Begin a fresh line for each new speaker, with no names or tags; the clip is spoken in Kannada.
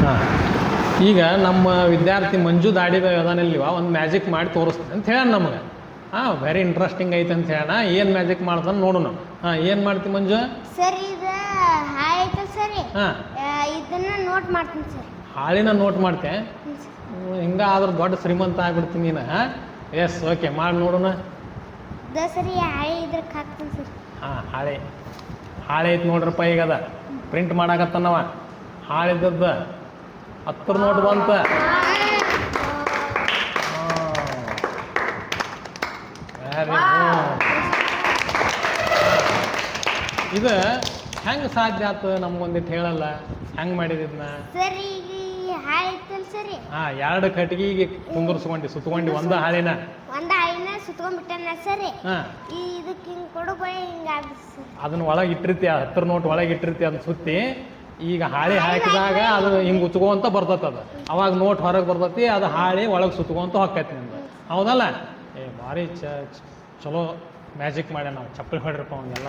ಹಾಂ ಈಗ ನಮ್ಮ ವಿದ್ಯಾರ್ಥಿ ಮಂಜು ದಾಡಿಬ ಅದಾನಿಲ್ವ ಒಂದು ಮ್ಯಾಜಿಕ್ ಮಾಡಿ ತೋರಿಸ್ತೀನಿ ಅಂತ ಹೇಳ ನಮಗೆ. ಹಾಂ ವೆರಿ ಇಂಟ್ರೆಸ್ಟಿಂಗ್ ಐತೆ ಅಂತ ಹೇಳೋಣ. ಏನು ಮ್ಯಾಜಿಕ್ ಮಾಡ್ತಾನೆ ನೋಡೋಣ. ಹಾಂ ಏನು ಮಾಡ್ತೀವಿ ಮಂಜು?
ಸರ್ ಇದು ಆಯ್ತು ಸರಿ.
ಹಾಂ
ಇದನ್ನ ನೋಟ್ ಮಾಡ್ತೀನಿ ಸರ್.
ಹಾಳಿನ ನೋಟ್ ಮಾಡ್ತೆ. ಹಿಂಗಾದ್ರೆ ದೊಡ್ಡ ಶ್ರೀಮಂತ ಆಗ್ಬಿಡ್ತೀನಿ ನೀನು. ಹಾಂ ಎಸ್ ಓಕೆ ಮಾಡಿ ನೋಡೋಣ.
ಸರಿ ಹಾಳೆ ಇದ್ರಕ್ಕೆ ಹಾಕ್ತೀನಿ ಸರ್.
ಹಾಂ ಹಾಳೆ ಐತೆ ನೋಡ್ರಪ್ಪ. ಈಗ ಅದ ಪ್ರಿಂಟ್ ಮಾಡಾಕತ್ತಾನವ. ಹಾಳಿದ್ದದ್ದು 10 ನೋಟ್ ಬಂತ. Very good. ಇದು ಹೆಂಗೆ ಸಾಧ್ಯ ಆಯ್ತು ನಮ್ಗೊಂದಿಟ್ಟು ಹೇಳಲ್ಲ, ಹೆಂಗೆ ಮಾಡಿದಿದ್ನ?
ಸರ್ ಈಗ ಹಾಳೆ ಐತಲ್ಲ ಸರಿ.
ಹಾಂ 2 ಕಟ್ಟಿಗೆ ಕುಂದರ್ಸ್ಕೊಂಡು ಸುತ್ಕೊಂಡು ಒಂದು ಹಾಳಿನ
ಸುತ್ಕೊಂಡ್ಬಿಟ್ಟನ ಸರಿ.
ಹಾಂ
ಇದಕ್ಕೆ ಹಿಂಗೆ ಕೊಡುಬಳೆ ಹಿಂಗೆ ಆಗುತ್ತೆ ಸರ್.
ಅದನ್ನ ಒಳಗೆ ಇಟ್ಟಿರ್ತಿ, 10 ನೋಟ್ ಒಳಗೆ ಇಟ್ಟಿರ್ತಿ. ಅದನ್ನ ಸುತ್ತಿ ಈಗ ಹಾಳಿ ಹಾಕಿದಾಗ ಅದು ಹಿಂಗೆ ಉಚ್ಕೊಂತ ಬರ್ತೈತೆ. ಅದು ಅವಾಗ ನೋಟ್ ಹೊರಗೆ ಬರ್ತೈತಿ, ಅದು ಹಾಳಿ ಒಳಗೆ ಸುತ್ಕೊಂತ ಹೊಕ್ಕೈತಿ ನಿಮ್ದು. ಹೌದಲ್ಲ? ಭಾರಿ ಚಲೋ ಮ್ಯಾಜಿಕ್ ಮಾಡಿ ನಾವು ಚಪ್ಪಲಿ ಹೊಡ್ರಪ್ಪ ಅವ್ನಿಗೆಲ್ಲ.